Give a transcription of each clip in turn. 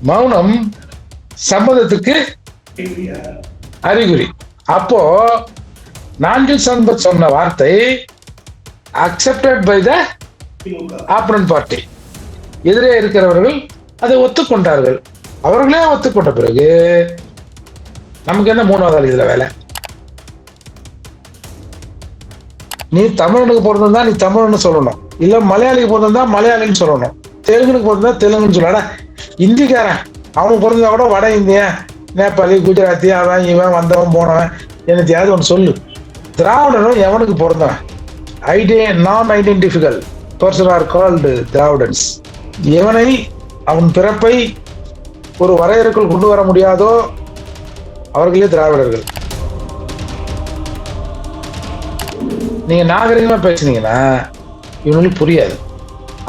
மௌனம் சம்மதத்துக்கு அறிகுறி. அப்போ நாஞ்சில் சம்பத் சொன்ன வார்த்தை accepted by the opponent party. எதிரே இருக்கிறவர்கள் அதை ஒத்துக்கொண்டார்கள். அவர்களே ஒத்துக்கொண்ட பிறகு நமக்கு என்ன மூணாவது ஆள் இதுல வேலை? நீ தமிழனுக்கு பிறந்திருந்தா நீ தமிழ்னு சொல்லணும், இல்ல மலையாளிக்கு பிறந்திருந்தா மலையாளின்னு சொல்லணும், தெலுங்குனுக்கு பிறந்தா தெலுங்குன்னு சொல்லலாம். இந்திக்காரன் அவனுக்கு பிறந்தா கூட வட இந்தியன், நேபாளி, குஜராத்தி, அவன் இவன் வந்தவன் போனவன் என்னத்தையாவது ஒன்று சொல்லு. திராவிடனும் எவனுக்கு பிறந்தவன்? நான் identical person are called Dravidians. எவனை அவன் பிறப்பை ஒரு வரையறைக்குள் கொண்டு வர முடியாதோ அவர்களே திராவிடர்கள். நீங்க நாகரிகமா பேசுனீங்கன்னா இவனுக்கு புரியாது.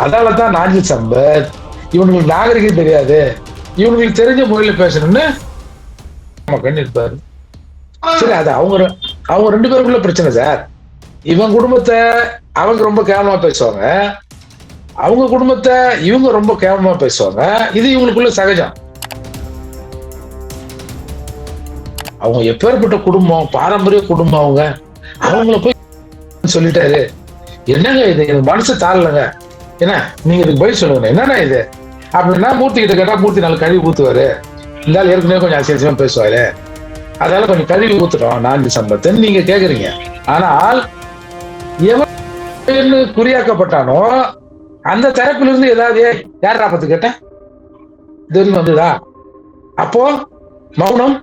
அதால தான் நாஞ்சில் சம்பத் இவனுக்கு நாகரிகம் தெரியாது, இவனுக்கு தெரிஞ்ச மொழியில பேசணும்னு கண்ணு இருப்பாரு. சரி, அது அவங்க ரெண்டு பேருக்குள்ள பிரச்சனை சார். இவன் குடும்பத்தை அவங்க ரொம்ப கேவலமா பேசுவாங்க, அவங்க குடும்பத்தை இவங்க ரொம்ப கேவலமா பேசுவாங்க. இது இவங்களுக்குள்ள சகஜம். அவங்க எப்பேற்பட்ட குடும்பம், பாரம்பரிய குடும்பம், அவங்கள போய் சொல்லிட்டாரு. என்னங்க இது, எனக்கு மனசு தாழலங்க, என்ன நீங்க இதுக்கு பதில் சொல்லுங்க, என்னன்னா இது அப்படின்னா மூர்த்தி கிட்ட கேட்டா மூர்த்தி நாலு கழுவி ஊத்துவாரு. இருந்தாலும் ஏற்கனவே கொஞ்சம் அசியமா பேசுவாரு, அதனால கொஞ்சம் கழுவி ஊத்துட்டோம் நாஞ்சில் சம்பத்துன்னு நீங்க கேக்குறீங்க. ஆனால் எவன் குறியாக்கப்பட்டானோ அந்த தரப்பில இருந்து ஏதாவது யாரா பத்து கேட்டேன் தெரியும் வந்துதா? அப்போ மௌனம்.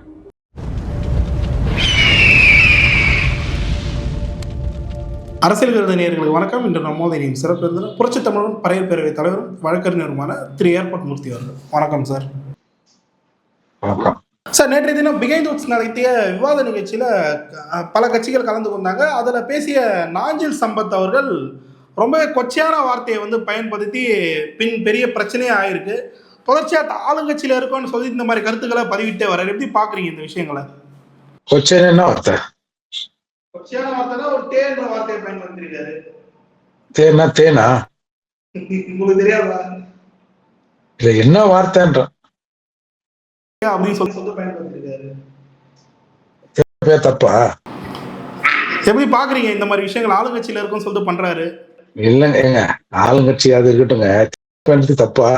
அரசியல் கருத நேயர்களுக்கு வணக்கம். இன்று நம்மோது சிறப்பு விருந்தினர் புரட்சி தமிழரும் பறையர் பேரவை தலைவரும் வழக்கறிஞருமான திரு ஏர்போர்ட் மூர்த்தி அவர்கள். வணக்கம் சார். சார், நேற்றைய தினம் பிகைண்ட் வுட்ஸ் நடத்திய விவாத நிகழ்ச்சியில பல கட்சிகள் கலந்து கொண்டாங்க. அதுல பேசிய நாஞ்சில் சம்பத் அவர்கள் ரொம்பவே கொச்சையான வார்த்தையை பயன்படுத்தி பின் பெரிய பிரச்சனையே ஆயிருக்கு. தொடர்ச்சியா ஆளுங்கட்சியில இருக்கோன்னு சொல்லி இந்த மாதிரி கருத்துக்களை பதிவிட்டே வர்றாரு. எப்படி பாக்குறீங்க இந்த விஷயங்களை? கொச்சையான வார்த்தை ஒரு தேன்ற வார்த்தையை பயன்படுத்திருக்காரு. தேனா உங்களுக்கு தெரியாதா? இல்ல என்ன வார்த்தைன்ற அப்படின்னு சொல்லி பயன்படுத்திருக்காரு. தப்பா? எப்படி பாக்குறீங்க இந்த மாதிரி விஷயங்கள் ஆளுங்கட்சியில இருக்குன்னு சொல்லிட்டு பண்றாரு? இல்லங்க ஏங்க, ஆளுங்கட்சி அது இருக்கட்டுங்க, தப்பா?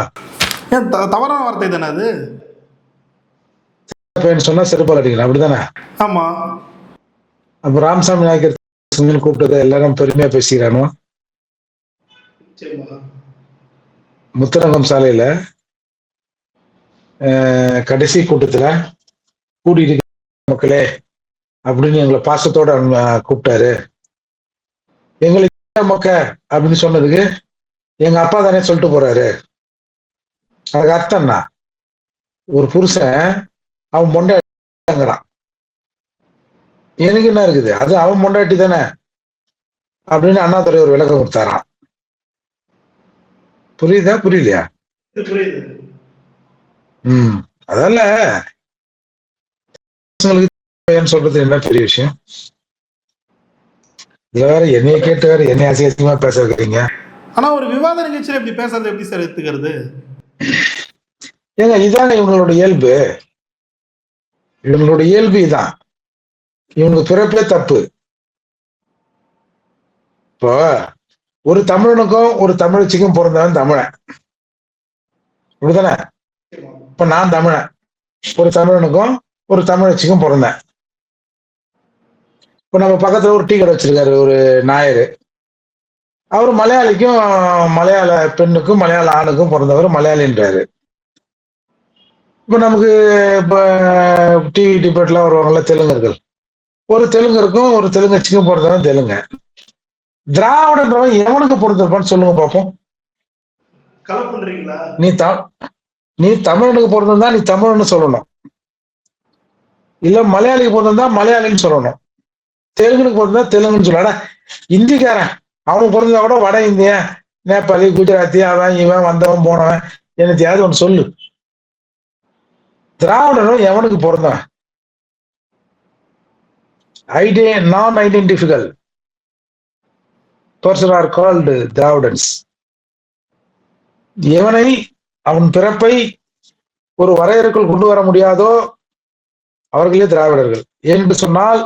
ஏன் தவறான வார்த்தை தானே அது? சொன்னா செருப்பால் அடிக்கலாம், அப்படித்தானே? ஆமா. அப்ப ராமசாமி நாயக்கர் கூப்பிட்டதை எல்லாரும் பெருமையா பேசிக்கிறானோ. முத்தரங்கம் சாலையில கடைசி கூட்டத்துல கூடிட்டு மக்களே அப்படின்னு எங்களை பாசத்தோட கூப்பிட்டாரு. எங்களுக்கு மக்க அப்படின்னு சொன்னதுக்கு எங்க அப்பா தானே சொல்லிட்டு போறாரு. அதுக்கு அர்த்தம்னா ஒரு புருஷன் அவன் பொண்டாட்டிங்கிறான், எனக்கு என்ன இருக்குது, அது அவன் பொண்டாட்டி தானே அப்படின்னு அண்ணாதுரை ஒரு விளக்கம் கொடுத்தாராம். புரியுதா புரியலையா? அதனால சொல்றது என்ன பெரிய விஷயம்? இதுல வேற என்னைய கேட்டு வேற என்னை அசிங்கமா பேச வைக்கிறீங்க. ஆனா ஒரு விவாத நிகழ்ச்சியில இப்படி பேசுறது எப்படி சார் எடுத்துக்கிறது? ஏங்க இதாங்க இவங்களோட இயல்பு, இவங்களோட இயல்பு இதான். இவங்க பிறப்பே தப்பு. இப்போ ஒரு தமிழனுக்கும் ஒரு தமிழச்சிக்கும் பிறந்தவன் தமிழன், இப்படிதானே? இப்ப நான் தமிழன், ஒரு தமிழனுக்கும் ஒரு தமிழச்சிக்கும் பிறந்தேன். இப்ப நம்ம பக்கத்துல ஒரு டீ கடை வச்சிருக்காரு ஒரு நாயரு, அவரு மலையாளிக்கும் மலையாள பெண்ணுக்கும் மலையாள ஆணுக்கும் பிறந்தவர் மலையாளின்றாரு. இப்ப நமக்கு இப்ப டிவி டிபேட்லாம் வருவாங்கல்ல தெலுங்கர்கள், ஒரு தெலுங்கருக்கும் ஒரு தெலுங்கச்சிக்கும் பிறந்தவன் தெலுங்க. திராவிடன்றவன் எவனுக்கு பிறந்திருப்பான்னு சொல்லுங்க பார்ப்போம். நீ தமிழனுக்கு பிறந்திருந்தா நீ தமிழ்னு சொல்லணும், இல்ல மலையாளிக்கு பிறந்திருந்தா மலையாளின்னு சொல்லணும், தெலுங்குனுக்கு பிறந்தா தெலுங்குன்னு சொல்லலாம். இந்திக்காரன் அவனுக்கு பிறந்தா கூட வட இந்தியன், நேபாளி, குஜராத்தி, அவன் இவன் வந்தவன் போனவன் என்னத்தையாவது ஒன்று சொல்லு. திராவிடனும் எவனுக்கு பிறந்தவன்? நான் identical person are called Dravidians. எவனை அவன் பிறப்பை ஒரு வரையறைக்குள் கொண்டு வர முடியாதோ அவர்களே திராவிடர்கள். என்று சொன்னால்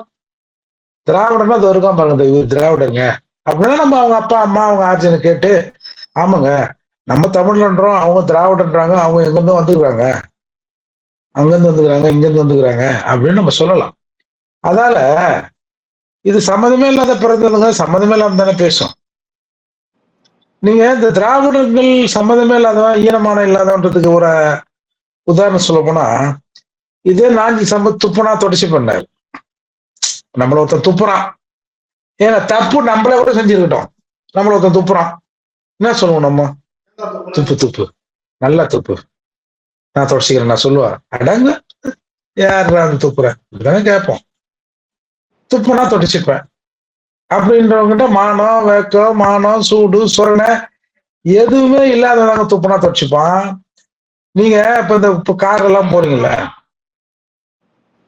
திராவிடன்னா அது வருகாம பாருங்க, இவர் திராவிடங்க அப்படின்னா நம்ம அவங்க அப்பா அம்மா அவங்க ஆர்ஜனை கேட்டு, ஆமாங்க நம்ம தமிழ்ன்றோம், அவங்க திராவிடன்றாங்க, அவங்க எங்கிருந்து வந்துருக்காங்க, அங்கிருந்து வந்துக்கிறாங்க, இங்கிருந்து வந்துக்கிறாங்க அப்படின்னு நம்ம சொல்லலாம். அதால இது சம்மந்தமே இல்லாத பிறந்தவங்க சம்மந்தமே இல்லாம தானே பேசும். நீங்க இந்த திராவிடர்கள் சம்மந்தமே இல்லாதவன் ஈனமான இல்லாதவன்றதுக்கு ஒரு உதாரணம் சொல்ல போனா, இதே நாஞ்சி சம்பத் துப்புனா தொடச்சி பண்ணாரு. நம்மள ஒருத்தன் துப்புறான், ஏன்னா தப்பு நம்மள கூட செஞ்சிருக்கட்டும், நம்மள ஒருத்தன் துப்புறான், என்ன சொல்லுவோம் நம்ம? துப்பு துப்பு, நல்லா துப்பு, நான் தொடச்சிக்கிறேன் நான் சொல்லுவா. அடங்க யார் அந்த துப்புறேன் இப்படிதானே கேட்போம். துப்புனா தொடச்சிப்பேன் அப்படின்றவங்கிட்ட மானம் வேக்கம் மானம் சூடு சுரணை எதுவுமே இல்லாதவங்க துப்புனா தொடச்சிப்பான். நீங்க இப்ப இந்த கார் எல்லாம் போறீங்கல்ல,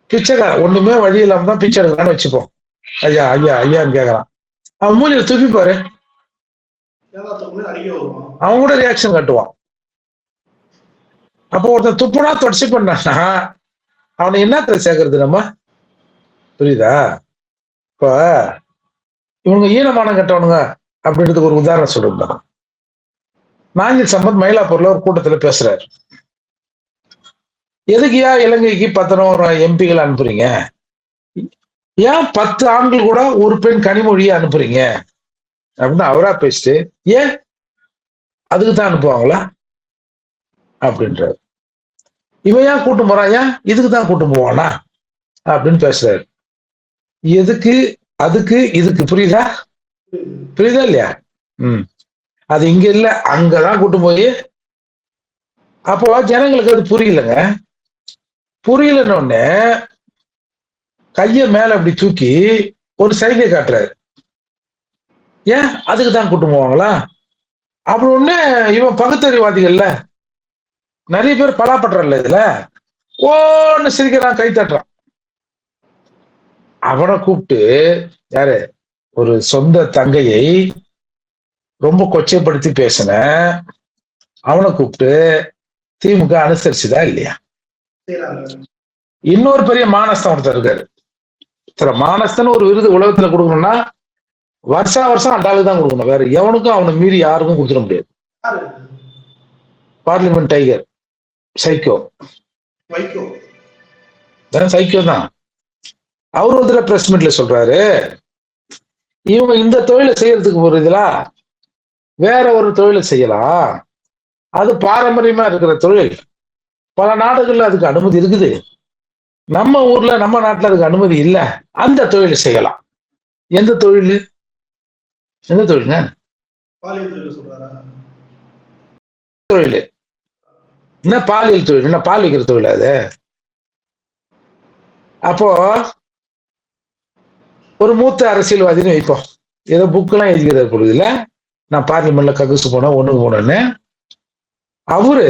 பிச்சைக்கார ஒண்ணுமே வழி இல்லாம தான் பிச்சை எடுக்கலான்னு வச்சுப்போம். ஐயா ஐயா ஐயான்னு கேக்குறான், அவன் மூலியில துப்பி பாரு, அவன் கூட ரியாக்ஷன் கட்டுவான். அப்போ ஒருத்தன் துப்புனா தொடச்சி பண்ணான்னா அவனை என்னத்துல சேர்க்கறது நம்ம? புரியுதா? இப்ப இவங்க ஈனமானம் கட்டவனுங்க அப்படின்றதுக்கு ஒரு உதாரணம் சொல்லிருந்தாங்க. நாஞ்சில் சம்பத் மயிலாப்பூர்ல ஒரு கூட்டத்துல பேசுறாரு. எதுக்குயா இலங்கைக்கு 11 எம்பிகள் அனுப்புறீங்க? ஏன் 10 ஆண்கள் கூட ஒரு பெண் கனிமொழியை அனுப்புறீங்க அப்படின்னு அவரா பேசிட்டு, ஏன் அதுக்கு தான் அனுப்புவாங்களா அப்படின்றாரு. இவன் ஏன் கூட்டம் போறான், ஏன் இதுக்கு தான் கூட்டம் போவானா அப்படின்னு பேசுறாரு. எதுக்கு அதுக்கு இதுக்கு புரியுதா? புரியுதா இல்லையா? அது இங்க இல்ல அங்கதான் கூட்டம் போய். அப்போ ஜனங்களுக்கு அது புரியலங்க. புரியலன்னு கைய மேல அப்படி தூக்கி ஒரு சைகை காட்டுறாரு. ஏன் அதுக்கு தான் கூட்டம் போவாங்களா அப்படி ஒண்ணு. இவன் பகுத்தறிவாதிகள்ல நிறைய பேர் பலாப்பட்டுறல இதுல ஓன்னு சிரிக்கிறான், கை தட்டுறான். அவனை கூப்பிட்டு, யாரு ஒரு சொந்த தங்கையை ரொம்ப கொச்சைப்படுத்தி பேசின அவனை கூப்பிட்டு திமுக அனுசரிச்சுதா இல்லையா? இன்னொரு பெரிய மானஸ்தன் ஒருத்தர் இருக்காரு. மானஸ்தன் ஒரு விருது உலகத்துல கொடுக்கணும்னா வருஷா வருஷம் அண்டாளுக்கு தான் கொடுக்கணும், வேற எவனுக்கும் அவனை மீறி யாருக்கும் கொடுத்துட முடியாது. பார்லிமெண்ட் டைகர் சைக்கோ, சைக்கோ தான். அவர் ஒரு பிரஸ் மீட்ல சொல்றாரு, இவங்க இந்த தொழிலை செய்யறதுக்கு போறதுலா வேற ஒரு தொழிலை செய்யலாம், அது பாரம்பரியமா இருக்கிற தொழில், பல நாடுகள்ல அதுக்கு அனுமதி இருக்குது, நம்ம ஊர்ல நம்ம நாட்டுல அதுக்கு அனுமதி இல்லை, அந்த தொழிலை செய்யலாம். எந்த தொழில்? எந்த தொழிலுங்க? தொழில் என்ன? பாலியல் தொழில். என்ன பால் விற்கிற தொழில் அது? அப்போ ஒரு மூத்த அரசியல்வாதின்னு வைப்போம், ஏதோ புக்கெல்லாம் எழுதிக்கிறார் பொழுதுல, நான் பார்லிமெண்ட்ல கக்கூசு போனேன் ஒண்ணுக்கு போனேன்னு. அவரு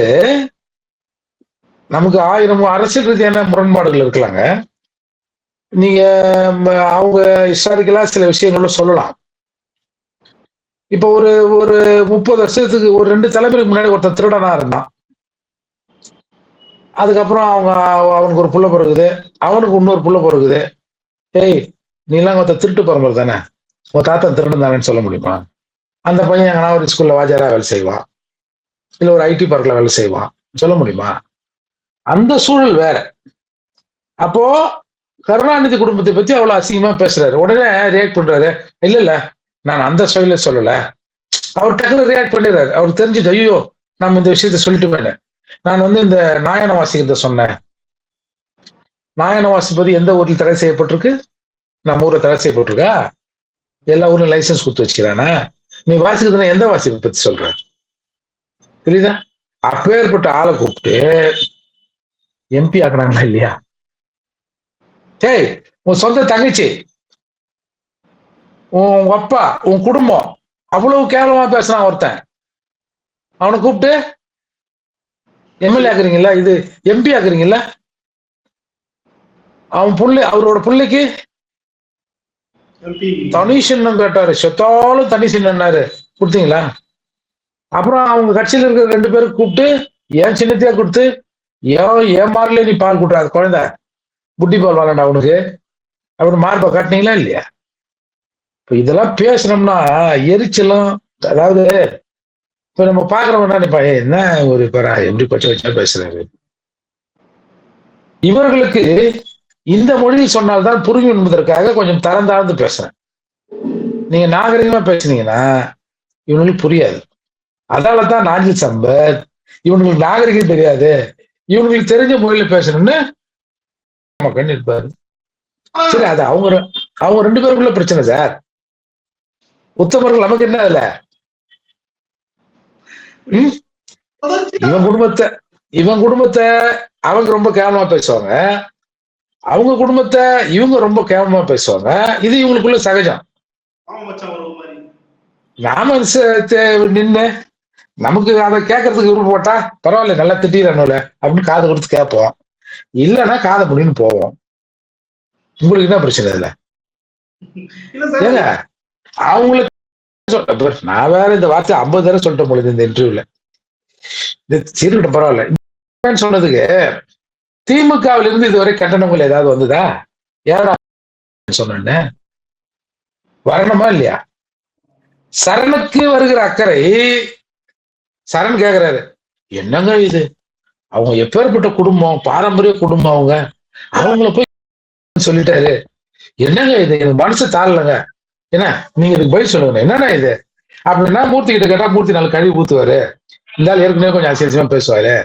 நமக்கு 1000 அரசியல் ரீதியான முரண்பாடுகள் இருக்கலாங்க. நீங்க அவங்க ஹிஸ்டாரிக்கலா சில விஷயங்கள சொல்லலாம். இப்ப ஒரு ஒரு 30 வருஷத்துக்கு ஒரு 2 தலைமுறைக்கு முன்னாடி ஒருத்தர் திருடனா இருந்தான். அதுக்கப்புறம் அவனுக்கு ஒரு புள்ள பிறகுது, அவனுக்கு இன்னொரு புள்ள பிறகுது. ஏய் நீ எல்லாம் ஒருத்தர் திருட்டு பரம்பரை தானே, உன் தாத்தா திருடன் தானேன்னு சொல்ல முடியுமா? அந்த பையன் எங்கன்னா ஒரு ஸ்கூல்ல வாஜாரா வேலை செய்வான், இல்ல ஒரு ஐடி பார்க்ல வேலை செய்வான், சொல்ல முடியுமா? அந்த சூழல் வேற. அப்போ கருணாநிதி குடும்பத்தை பத்தி அவ்வளவு அசிங்கமா பேசுறாரு, உடனே ரியாக்ட் பண்றாரு, இல்ல இல்ல நான் அந்த சூழல சொல்லல. அவர் டக்குனு ரியாக்ட் பண்ணிடுறாரு. அவர் தெரிஞ்சுட்டு, ஐயோ நம்ம இந்த விஷயத்த சொல்லிட்டு, நான் இந்த நாயன வாசிக்கிறத சொன்னேன். நாயன வாசிப்பது எந்த ஊரில் தடை செய்யப்பட்டிருக்கு? நம்ம ஊர்ல தடை செய்யப்பட்டிருக்கா? எல்லா ஊர்லயும் லைசன்ஸ் கொடுத்து வச்சுக்கிறானா? நீ வாசிக்கிறதுனா எந்த வாசிப்பை பத்தி சொல்ற? புரியுதா? அப்பேற்பட்ட ஆளை கூப்பிட்டு எம்பி ஆக்குறாங்களா இல்லையா? ஏய் உன் சொந்த தங்கச்சி, உன் அப்பா, உன் குடும்பம் அவ்வளவு கேவலமா பேசுறான் ஒருத்தன், அவனை கூப்பிட்டு எம்எல்ஏ ஆக்குறீங்களா, இது எம்பி ஆக்குறீங்களா? அவன் புள்ளை, அவரோட பிள்ளைக்கு தனி சின்னம் கேட்டாரு, செத்தாலும் தனி சின்னம்னாரு, கொடுத்தீங்களா? அப்புறம் அவங்க கட்சியில் இருக்கிற 2 பேருக்கு கூப்பிட்டு என் சின்னத்தையா கொடுத்து என் மார்ல நீ பால் கூட்டுறாது குழந்தை புட்டி பால் வாங்கண்டா உனக்கு அப்படின்னு மார்பை காட்டினீங்களா இல்லையா? இப்ப இதெல்லாம் பேசணும்னா எரிச்சலும், அதாவது இப்ப நம்ம பாக்குறவங்க நினைப்பா என்ன ஒரு பேரா எப்படி கொச்ச வச்சா பேசுறாரு. இவர்களுக்கு இந்த மொழியில் சொன்னால்தான் புரியும் என்பதற்காக கொஞ்சம் தரந்தாழ்ந்து பேசுறேன். நீங்க நாகரிகமா பேசுனீங்கன்னா இவனுக்கு புரியாது. அதனாலதான் நாஞ்சில் சம்பத் இவனுக்கு நாகரிகம் தெரியாது, இவனுக்கு தெரிஞ்ச மொழியில பேசணும்னு கண்ணு இருப்பாரு. சரி, அது அவங்க ரெண்டு பேருக்குள்ள பிரச்சனை சார். உத்தமர்கள் நமக்கு என்ன அதுல? இவன் குடும்பத்தை அவங்க ரொம்ப கேவலமா பேசுவாங்க, அவங்க குடும்பத்தை இவங்க ரொம்ப கேவலமா பேசுவாங்க. இது இவங்களுக்குள்ள சகஜம். நாம நின்று நமக்கு அதை கேட்கறதுக்கு விருப்பம் போட்டா பரவாயில்ல, நல்லா திட்டிடணும்ல அப்படின்னு காது கொடுத்து கேட்போம், இல்லைன்னா காதை முடின்னு போவோம். உங்களுக்கு என்ன பிரச்சனை இல்ல? ஏங்க அவங்களுக்கு நான் வேற இந்த வார்த்தை 50 தடவை சொல்லிட்ட பொழுது இந்த இன்டர்வியூல, சரிக்கிட்ட பரவாயில்ல சொன்னதுக்கு திமுகவில இருந்து இதுவரை கண்டனங்கள் ஏதாவது வந்ததா? ஏடா சொன்ன வரணுமா இல்லையா? சரணுக்கு வருகிற அக்கறை, சரண் கேக்குறாரு என்னங்க இது, அவங்க எப்பேற்பட்ட குடும்பம், பாரம்பரிய குடும்பம், அவங்கள போய் சொல்லிட்டாரு, என்னங்க இது, எனக்கு மனசு தாழலங்க, என்ன நீங்க இதுக்கு பதில் சொல்லுங்க, என்னன்னா இது அப்படின்னா மூர்த்தி கிட்ட கேட்டா மூர்த்தி நாலு கழுவி ஊத்துவாரு, இருந்தாலும் ஏற்கனவே கொஞ்சம் அசியமா பேசுவாரு,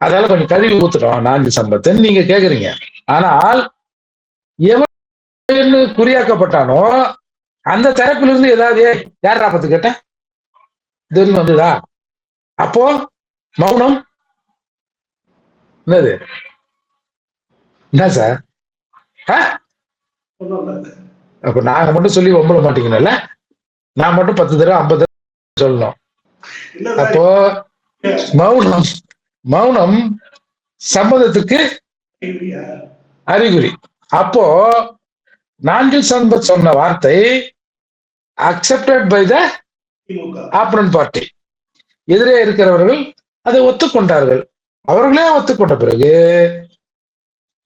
அதனால கொஞ்சம் கழுவி ஊத்துட்டோம் நாஞ்சில் சம்பத்துன்னு நீங்க கேக்குறீங்க. ஆனால் எவன் குறியாக்கப்பட்டானோ அந்த தரப்பில இருந்து ஏதாவது யாரா பத்து கேட்டேன் தெரியும் வந்துதா? அப்போ மௌனம் என்னது? என்ன சார்? அப்ப நாங்க மட்டும் சொல்லி ஒம்பள மாட்டீங்கல்ல, நான் மட்டும் 10 தடவை 50 தடவை சொல்லணும். அப்போ மௌனம் சம்மதத்துக்கு அறிகுறி. அப்போ நாஞ்சில் சம்பத் சொன்ன வார்த்தை accepted by the opponent party, எதிரே இருக்கிறவர்கள் அதை ஒத்துக்கொண்டார்கள். அவர்களே ஒத்துக்கொண்ட பிறகு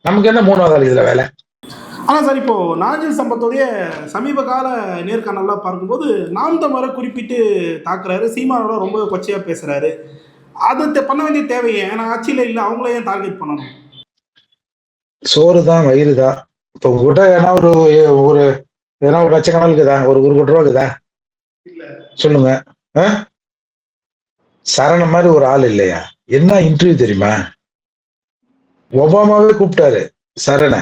நமக்கு என்ன மூணாவது ஆள் இதுல வேலை? ஆனா சார், இப்போ நாஞ்சில் சம்பத்துடைய சமீப கால நேர்காணலாம் பார்க்கும்போது நாம் தமிழரை குறிப்பிட்டு தாக்குறாரு, சீமானோட ரொம்ப கொச்சையா பேசுறாரு. அது பண்ண வேண்டிய தேவையே, ஏன்னா ஆட்சியில இல்ல, அவங்கள ஏன் டார்கெட் பண்ணணும்? சோறு தான், வயிறு தான். இப்போ உங்ககிட்ட ஏன்னா ஒரு ஏன்னா ஒரு லட்சக்கணக்கில் இருக்குதா, ஒரு கோடி ரூபா இருக்குதா சொல்லுங்க. சரணம் மாதிரி ஒரு ஆள் இல்லையா? என்ன இன்டர்வியூ தெரியுமா? ஒபாமாவே கூப்பிட்டாரு சரண.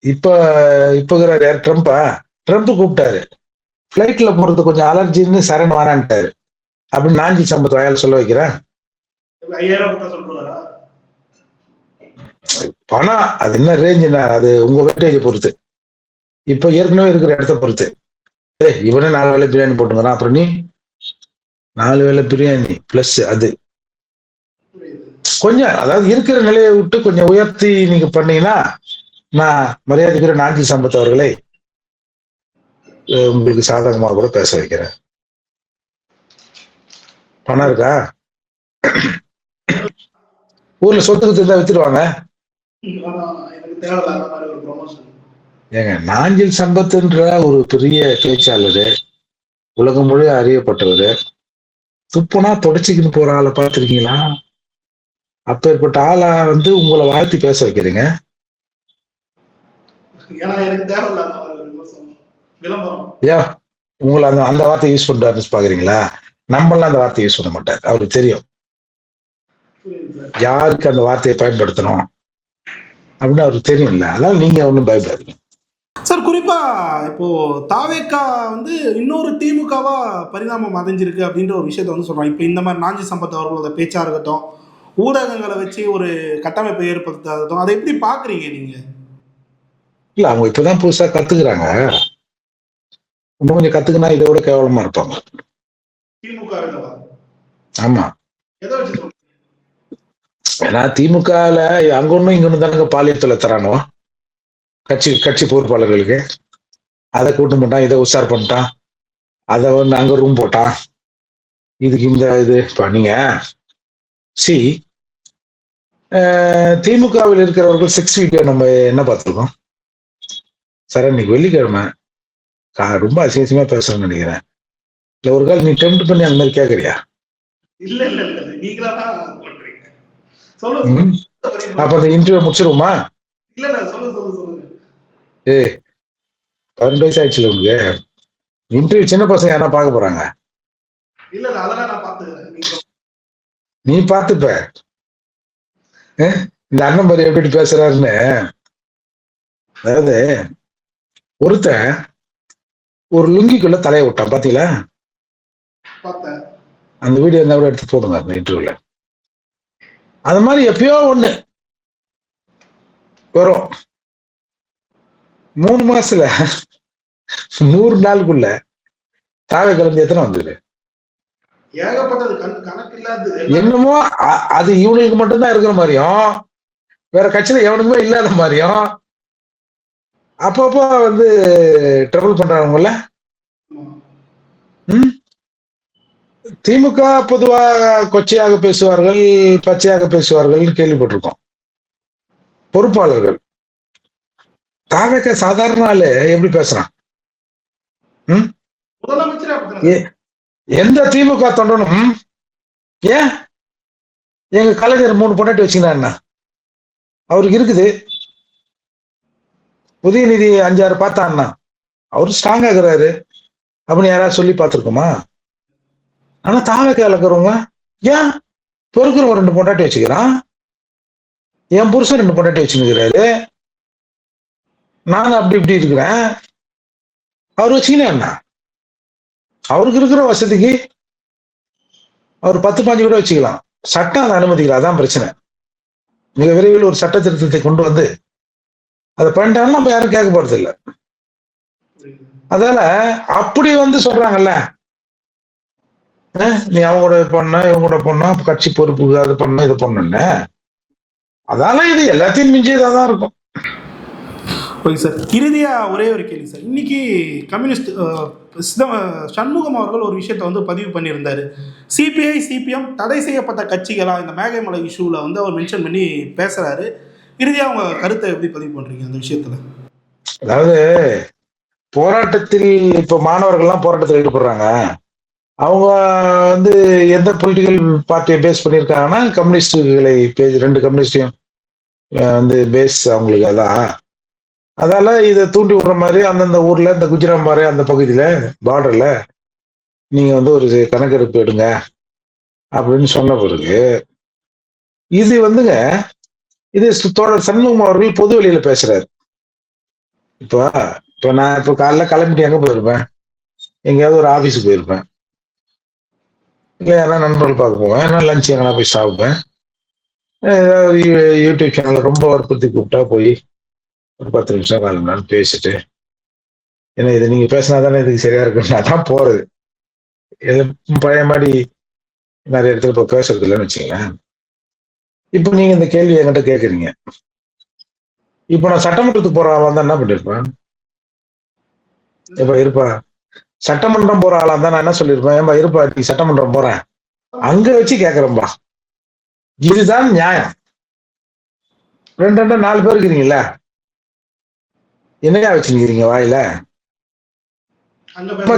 இப்ப யார் ட்ரம்ப் கூப்பிட்டாரு. பிளைட்ல போறது கொஞ்சம் அலர்ஜின்னு சரண் வரான்ட்டாரு. அப்படின்னு நாஞ்சில் சம்பத் வாயால் சொல்ல வைக்கிறேன். பணம் அது என்ன ரேஞ்சுனா அது உங்க வெயிட்டேஜை பொறுத்து, இப்ப ஏற்கனவே இருக்கிற இடத்த பொறுத்து. இவனே 4 வேளை பிரியாணி போட்டுங்கிறான், அப்புறம் நீ 4 வேளை பிரியாணி பிளஸ் அது கொஞ்சம், அதாவது இருக்கிற நிலையை விட்டு கொஞ்சம் உயர்த்தி நீங்க பண்ணீங்கன்னா நான் மரியாதைக்குரிய நாஞ்சில் சம்பத் அவர்களை உங்களுக்கு சாதகமாக கூட பேச வைக்கிறேன். பணம் இருக்கா? ஊர்ல சொத்துக்கு தெரிஞ்சா வித்துருவாங்க. ஏங்க நாஞ்சில் சம்பத்ன்ற ஒரு பெரிய பேச்சாளரு, உலகம் முழுவதும் அறியப்பட்டவர், துப்புனா தொடச்சிக்கிட்டு போற ஆளை பார்த்திருக்கீங்களா? அப்பேற்பட்ட ஆளா உங்களை வாழ்த்தி பேச வைக்கிறீங்க. உங்களை அந்த வார்த்தை யூஸ் பண்றாருன்னு பாக்குறீங்களா? நம்மளாம் அந்த வார்த்தையை யூஸ் பண்ண மாட்டார், அவருக்கு தெரியும் யாருக்கு அந்த வார்த்தையை பயன்படுத்தணும் அப்படின்னு அவருக்கு தெரியும் இல்ல. அதனால நீங்க ஒன்றும் பயப்படாதீங்க சார். குறிப்பா இப்போ தாவேக்கா இன்னொரு திமுகவா பரிணாமம் அடைஞ்சிருக்கு அப்படின்ற ஒரு விஷயத்த சொல்றாங்க. இப்போ இந்த மாதிரி நாஞ்சில் சம்பத் அவர்களோட பேச்சா இருக்கட்டும், ஊடகங்களை வச்சு ஒரு கட்டமைப்பை ஏற்படுத்தாகட்டும், அதை எப்படி பாக்குறீங்க நீங்க? இல்ல, அவங்க இப்பதான் புதுசா கத்துக்கிறாங்க. இன்னும் கொஞ்சம் கத்துக்கினா இதை விட கேவலமா இருப்பாங்க. ஆமா, ஏன்னா திமுகல அங்க ஒண்ணும் இங்க ஒண்ணு தானங்க பாலியல் தொலை தரானோ கட்சி பொறுப்பாளர்களுக்கு. அதை கூட்டு போட்டான், இதை உஷார் பண்ணிட்டான், அதை அங்க ரூம் போட்டான், இதுக்கு இந்த இது நீங்க திமுகவில் இருக்கிறவர்கள் செக்ஸ் வீடியோ நம்ம என்ன பார்த்துருக்கோம் சார்? இன்னைக்கு வெள்ளிக்கிழமை ரொம்ப அசிங்கமா பேசுறேன்னு நினைக்கிறேன். இல்ல ஒரு கால் நீ டெம்ட் பண்ணி அந்த மாதிரி கேக்குறியா? இல்ல இல்ல இல்ல நீங்களா தான் பண்றீங்க. சொல்லுங்க. அப்ப அந்த இன்டர்வியூ முடிச்சிருவோமா? இல்ல இல்ல சொல்லுங்க சொல்லுங்க சொல்லுங்க. 12 வயசு ஆயிடுச்சு உங்களுக்கு. இன்டர்வியூ சின்ன பசங்க யாரா பார்க்க போறாங்க? இல்ல இல்ல அதெல்லாம் நான் பாத்துக்கிறேன். நீ பாத்துப்ப. இந்த அண்ணன் மாதிரி எப்படி பேசுறாருன்னு. அதாவது ஒருத்தன் ஒரு லுங்கிக்குள்ள தலையை விட்டான், பாத்தீங்களா? அந்த வீடியோ இருந்தா கூட எடுத்து போடுங்க அந்த இன்டர்வியூல. அது மாதிரி எப்பயோ ஒண்ணு வரும். 3 மாசத்துல 100 நாளுக்குள்ள தாவை கலந்து எத்தனை வந்தது? என்னமோ அது இவனுக்கு மட்டும்தான் இருக்கிற மாதிரியும், வேற கட்சியில எவனுக்குமே இல்லாத மாதிரியும் அப்பப்போ வந்து ட்ரபிள் பண்றாங்கல்ல. திமுக பொதுவாக கொச்சையாக பேசுவார்கள், பச்சையாக பேசுவார்கள் கேள்விப்பட்டிருக்கோம். பொறுப்பாளர்கள் தாவேக சாதாரண ஆளு எப்படி பேசுறான்? எந்த திமுக தொண்டனும் ஏன் எங்க கலைஞர் 3 பொண்டாட்டி வச்சுக்கிறான்னா அவருக்கு இருக்குது. உதயநிதி 5-6 பார்த்தான்னா அவரு ஸ்ட்ராங்கா இருக்கிறாரு அப்படின்னு யாராவது சொல்லி பார்த்திருக்கோமா? ஆனா தாவேக இருக்கிறவங்க ஏன் பொறுக்கிறவங்க 2 பொண்டாட்டி வச்சுக்கிறான், என் புருஷன் 2 பொண்டாட்டி வச்சுக்கிறாரு, நான் அப்படி இப்படி இருக்கிறேன், அவர் வச்சுக்கினா அவருக்கு இருக்கிற வசதிக்கு அவர் 10-15 கூட வச்சுக்கலாம். சட்டம் அதை அனுமதிக்கல, அதான் பிரச்சனை. மிக விரைவில் ஒரு சட்ட திருத்தத்தை கொண்டு வந்து அதை பண்ணிட்டாலும் நம்ம யாரும் கேட்க போறது இல்லை. அதனால அப்படி வந்து சொல்றாங்கல்ல, நீ அவங்க கூட பொண்ணா இவங்க கூட பொண்ணா கட்சி பொறுப்புக்கு அது பண்ண இது பண்ணுன்னு, அதால இது எல்லாத்தையும் மிஞ்சியதான் இருக்கும். ஓகே சார், இறுதியா ஒரே ஒரு கேள்வி சார். இன்னைக்கு கம்யூனிஸ்ட் சண்முகம் அவர்கள் ஒரு விஷயத்தை வந்து பதிவு பண்ணியிருந்தாரு. சிபிஐ சிபிஎம் தடை செய்யப்பட்ட கட்சிகளா இந்த மேகமலை இஷ்யூல வந்து அவர் மென்ஷன் பண்ணி பேசுறாரு. இறுதியா அவங்க கருத்தை எப்படி பதிவு பண்றீங்க அந்த விஷயத்துல? அதாவது போராட்டத்தில் இப்ப மாணவர்கள்லாம் போராட்டத்தில் ஈடுபடுறாங்க. அவங்க வந்து எந்த பொலிட்டிக்கல் பார்ட்டியை பேஸ் பண்ணியிருக்காங்கன்னா கம்யூனிஸ்டுகளை 2 கம்யூனிஸ்டையும் வந்து பேஸ் அவங்களுக்கு அதான். அதால இதை தூண்டி விடுற மாதிரி அந்தந்த ஊர்ல இந்த குஜராத் மாதிரி அந்த பகுதியில பார்டர்ல நீங்க வந்து ஒரு கணக்கெடுப்பு எடுங்க அப்படின்னு சொன்ன பிறகு இது வந்துங்க இது தோழர் சண்முகம் அவர்கள் பொது வெளியில பேசுறாரு. இப்ப நான் இப்ப காலைல கிளம்பிட்டு எங்க போயிருப்பேன், எங்கேயாவது ஒரு ஆபீஸுக்கு போயிருப்பேன், இல்லை யாராவது நண்பர்கள் பார்க்க போவேன், நான் லஞ்ச் எங்கன்னா போய் சாப்பிப்பேன், ஏதாவது யூடியூப் சேனல்ல ரொம்ப வற்புறுத்தி கூப்பிட்டா போய் ஒரு 10 நிமிஷம் 4 மணி நேரம் பேசிட்டு, ஏன்னா இதை நீங்க பேசினா தானே இதுக்கு சரியா இருக்குன்னா தான் போறது. பழைய மாதிரி நிறைய இடத்துல இப்ப பேசுறது இல்லைன்னு வச்சுங்களேன். இப்ப நீங்க இந்த கேள்வி என்கிட்ட கேட்குறீங்க. இப்ப நான் சட்டமன்றத்துக்கு போற ஆளா தான் என்ன பண்ணிருப்பேன்? இப்ப இருப்பா சட்டமன்றம் போற ஆளா தான் நான் என்ன சொல்லியிருப்பேன்? ஏன்பா இருப்பா நீ சட்டமன்றம் போறேன் அங்க வச்சு கேட்கறேன்பா, இதுதான் நியாயம். 2 4 பேர் இருக்கிறீங்களா, என்னையா வச்சுருக்கிறீங்க வாயில?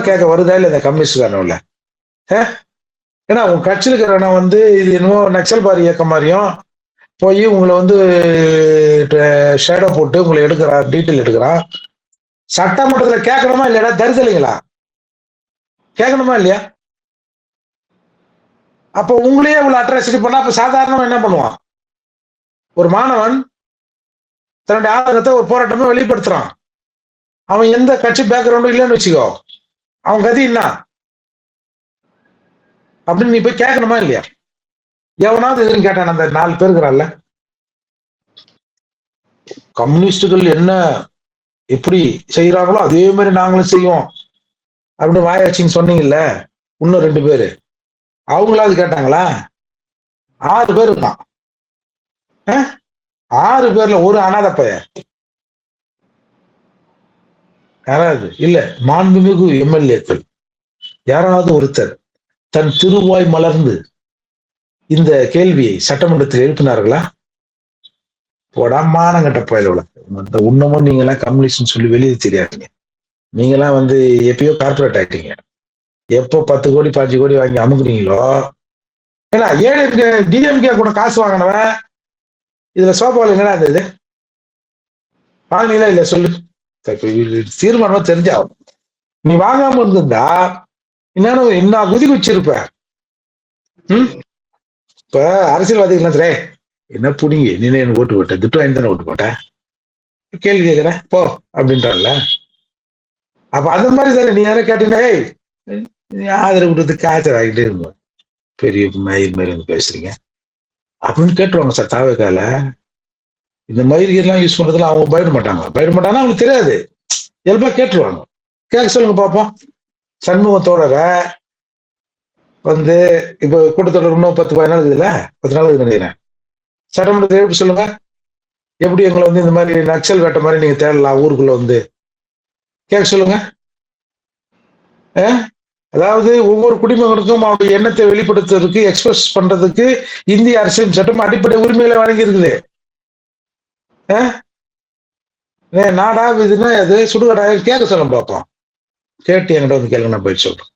கேட்க வருதா இல்ல இந்த கம்யூனிஸ்ட்காரன்ல? ஏன்னா உங்க கட்சியில் இருக்கிறவன வந்து இது என்னமோ நக்சல் பாரி இயக்கம் மாதிரியும் போய் உங்களை வந்து ஷேடோ போட்டு உங்களை எடுக்கிறான், டீட்டெயில் எடுக்கிறான். சட்டமன்றத்துல கேட்கணுமா இல்லையா? தருதலைங்களா? கேட்கணுமா இல்லையா? அப்ப உங்களையே இவ்வளவு அட்ராசிட்டி பண்ணா அப்ப சாதாரணமா என்ன பண்ணுவான்? ஒரு மாணவன் தன்னுடைய ஆதரத்தை ஒரு போராட்டமா வெளிப்படுத்துறான், அவன் எந்த கட்சி பேக்ரவுண்டும் இல்லைன்னு வச்சுக்கோ, அவன் கதி என்ன அப்படின்னு நீ போய் கேட்கணுமா இல்லையா? எவனாவது எதுன்னு கேட்டான்? அந்த 4 பேருக்குறான்ல, கம்யூனிஸ்டுகள் என்ன எப்படி செய்யறாங்களோ அதே மாதிரி நாங்களும் செய்வோம் அப்படின்னு வாயாச்சின்னு சொன்னீங்கல்ல, இன்னும் 2 பேரு அவங்களாவது கேட்டாங்களா? 6 பேர் இருக்கான். 6 பேர்ல ஒரு அனாதை பையன் யாராவது இல்ல மாண்புமிகு எம்எல்ஏக்கள் யாராவது ஒருத்தர் தன் திருவாய் மலர்ந்து இந்த கேள்வியை சட்டமன்றத்தில் எழுப்பினார்களா? போடாமான கட்ட போயில மத்த இன்னமும் நீங்க எல்லாம் கம்யூனிஸ்ட் சொல்லி வெளியே தெரியாதீங்க. நீங்க எல்லாம் வந்து எப்பயோ கார்பரேட் ஆயிட்டீங்க. எப்போ 10 கோடி 5 கோடி வாங்கி அமுக்குறீங்களோ, ஏன்னா ஏன் டிஎம்கே கூட காசு வாங்கினவன் இதுல சோபாவில் என்னடா இருந்தது வாங்கினீங்களா இல்ல சொல்லு. தீர்மானம் தெரிஞ்சாகும். நீ வாங்காம இருந்திருந்தா என்ன குதி வச்சிருப்ப. இப்ப அரசியல்வாதிகள் சரே என்ன புடிங்க நீ எனக்கு ஓட்டு போட்ட திட்டு வாங்கி தானே ஓட்டு போட்ட, கேள்வி கேட்கிறேன் போ அப்படின்றான்ல. அப்ப அந்த மாதிரி தானே நீ யாரும் கேட்டீங்கன்னா ஆதரவு கொடுத்து காய்ச்சல் ஆகிட்டே இருக்கும், பெரிய மயில் மாதிரி வந்து பேசுறீங்க அப்படின்னு கேட்டுருவாங்க சார். தாவேக்கால இந்த மயில்கெல்லாம் யூஸ் பண்றதுல அவங்க பயப்பட மாட்டாங்கன்னா அவங்களுக்கு தெரியாது, இயல்பா கேட்டுருவாங்க. கேட்க சொல்லுங்க பார்ப்போம். சண்முகத்தோட வந்து இப்ப கூட்டத்தொடர் இன்னும் 10-15 நாள் இருக்குதுல்ல, 10 நாள் இருக்கு நினைக்கிறேன். சட்டமன்றத்தை எப்படி சொல்லுங்க, எப்படி எங்களை வந்து இந்த மாதிரி நக்சல் வேட்ட மாதிரி நீங்க தேடலாம் ஊருக்குள்ள வந்து கேட்க சொல்லுங்க. அதாவது ஒவ்வொரு குடிமகனுக்கும் அவருடைய எண்ணத்தை வெளிப்படுத்துறதுக்கு எக்ஸ்பிரஸ் பண்றதுக்கு இந்திய அரசியல் சட்டம் அடிப்படை உரிமைகளை வழங்கி இருக்குது. நாடா இதுன்னா அது சுடுகாடா கேட்க சொல்ல பார்ப்போம். கேட்டு என்கிட்ட வந்து கேளுங்க, நான் போயிட்டு சொல்றேன்.